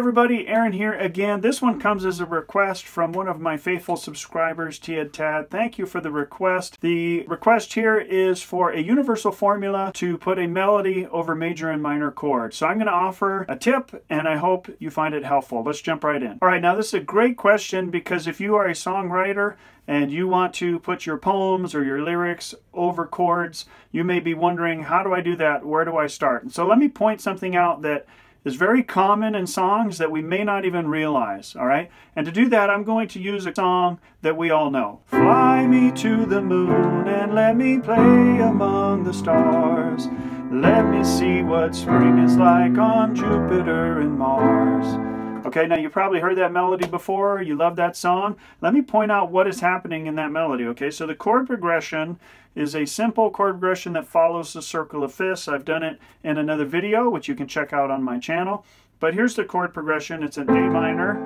everybody, Aaron here again. This one comes as a request from one of my faithful subscribers, Tad. Thank you for the request. The request here is for a universal formula to put a melody over major and minor chords. So I'm going to offer a tip, and I hope you find it helpful. Let's jump right in. All right, now this is a great question because if you are a songwriter and you want to put your poems or your lyrics over chords, you may be wondering, how do I do that? Where do I start? And so let me point something out that is very common in songs that we may not even realize, all right? And to do that, I'm going to use a song that we all know. Fly me to the moon and let me play among the stars. Let me see what spring is like on Jupiter and Mars. Okay, now you probably heard that melody before. You love that song. Let me point out what is happening in that melody, okay? So the chord progression is a simple chord progression that follows the circle of fifths. I've done it in another video, which you can check out on my channel. But here's the chord progression. It's an A minor,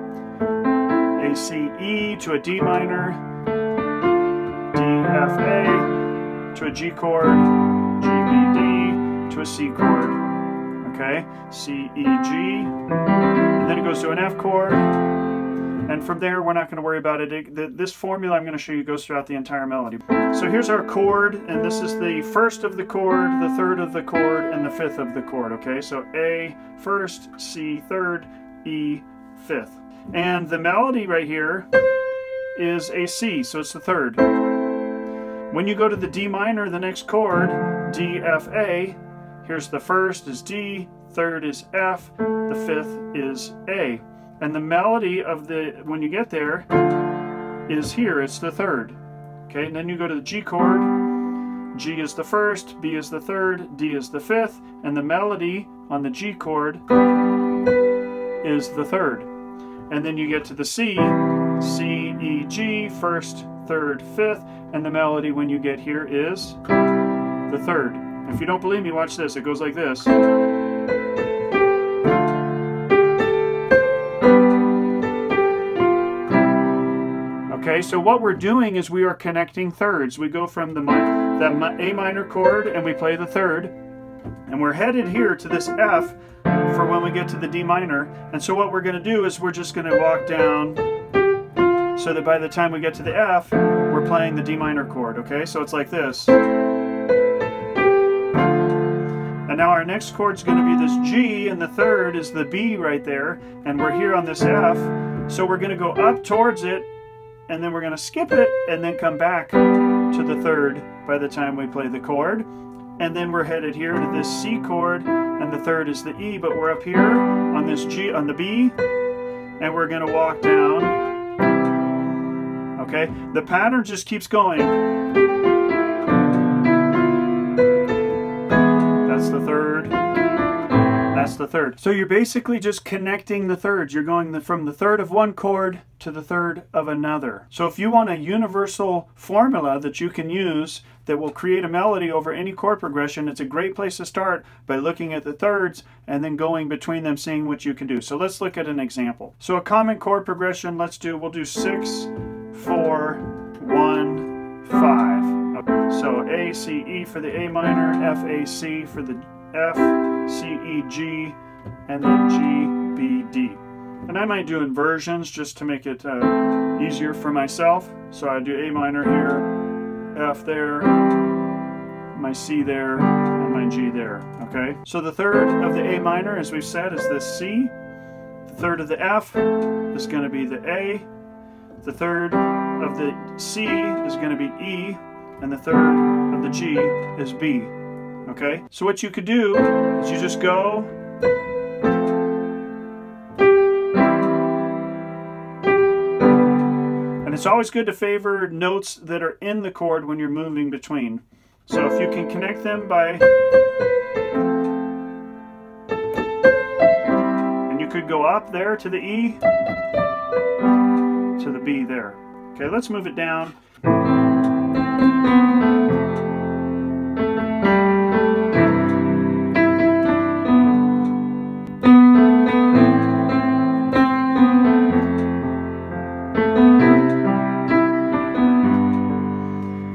A, C, E to a D minor, D, F, A to a G chord, G, B, D to a C chord. Okay, C, E, G, and then it goes to an F chord, and from there we're not going to worry about it. This formula I'm going to show you goes throughout the entire melody. So here's our chord, and this is the first of the chord, the third of the chord, and the fifth of the chord. Okay, so A first, C third, E fifth. And the melody right here is a C, so it's the third. When you go to the D minor, the next chord, D, F, A, here's the first is D, third is F, the fifth is A. And the melody of when you get there, is here, it's the third. Okay, and then you go to the G chord, G is the first, B is the third, D is the fifth, and the melody on the G chord is the third. And then you get to the C, C, E, G, first, third, fifth, and the melody when you get here is the third. If you don't believe me, watch this. It goes like this. Okay, so what we're doing is we are connecting thirds. We go from that A minor chord and we play the third, and we're headed here to this F for when we get to the D minor. And so what we're going to do is we're just going to walk down so that by the time we get to the F, we're playing the D minor chord. Okay, so it's like this. And now our next chord is going to be this G, and the third is the B right there, and we're here on this F, so we're going to go up towards it, and then we're going to skip it, and then come back to the third by the time we play the chord. And then we're headed here to this C chord, and the third is the E, but we're up here on this G, on the B, and we're going to walk down. Okay, the pattern just keeps going. That's the third. That's the third. So you're basically just connecting the thirds. You're going from the third of one chord to the third of another. So if you want a universal formula that you can use that will create a melody over any chord progression, it's a great place to start by looking at the thirds and then going between them, seeing what you can do. So let's look at an example. So a common chord progression, we'll do 6, 4, 1, 5. So A, C, E for the A minor, F, A, C for the F, C, E, G, and then G, B, D. And I might do inversions just to make it easier for myself. So I do A minor here, F there, my C there, and my G there, okay? So the third of the A minor, as we've said, is this C. The third of the F is going to be the A. The third of the C is going to be E. And the third of the G is B. Okay? So what you could do is you just go and it's always good to favor notes that are in the chord when you're moving between. So if you can connect them by, and you could go up there to the E, to the B there. Okay, let's move it down.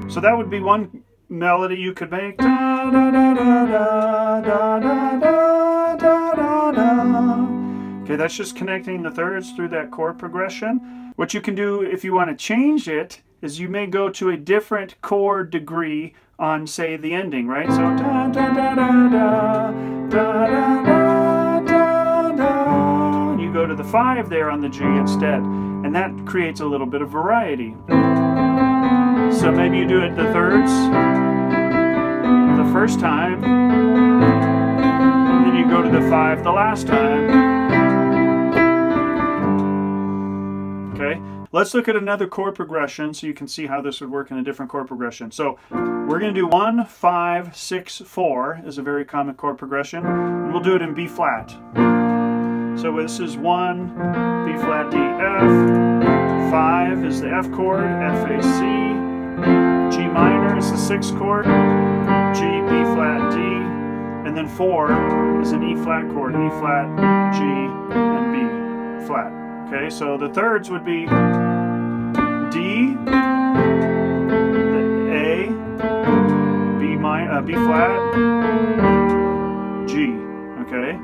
So that would be one melody you could make. Da, da, da, da, da, da, da, da, da, da. Okay, that's just connecting the thirds through that chord progression. What you can do if you want to change it is you may go to a different chord degree on, say, the ending, right? So da da da da da da da da da da. You go to the 5 there on the G instead, and that creates a little bit of variety. So maybe you do it the thirds the first time, and then you go to the 5 the last time. Okay, let's look at another chord progression so you can see how this would work in a different chord progression. So we're going to do 1, 5, 6, 4 is a very common chord progression, and we'll do it in B flat. So this is 1, B flat, D, F. 5 is the F chord, F, A, C. G minor is the 6th chord, G, B flat, D. And then 4 is an E flat chord, E flat, G, and B flat. Okay, so the thirds would be D, the A, B flat, G. Okay.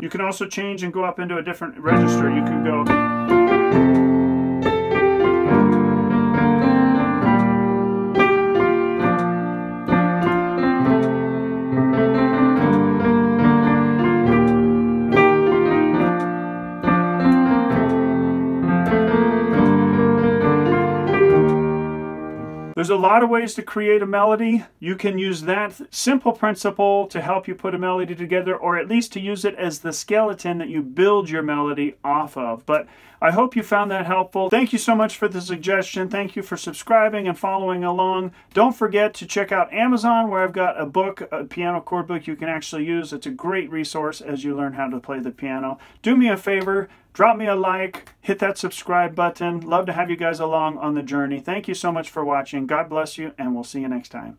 You can also change and go up into a different register. You can go. There's a lot of ways to create a melody. You can use that simple principle to help you put a melody together, or at least to use it as the skeleton that you build your melody off of. But I hope you found that helpful. Thank you so much for the suggestion. Thank you for subscribing and following along. Don't forget to check out Amazon, where I've got a book, a piano chord book you can actually use. It's a great resource as you learn how to play the piano. Do me a favor. Drop me a like, hit that subscribe button. Love to have you guys along on the journey. Thank you so much for watching. God bless you, and we'll see you next time.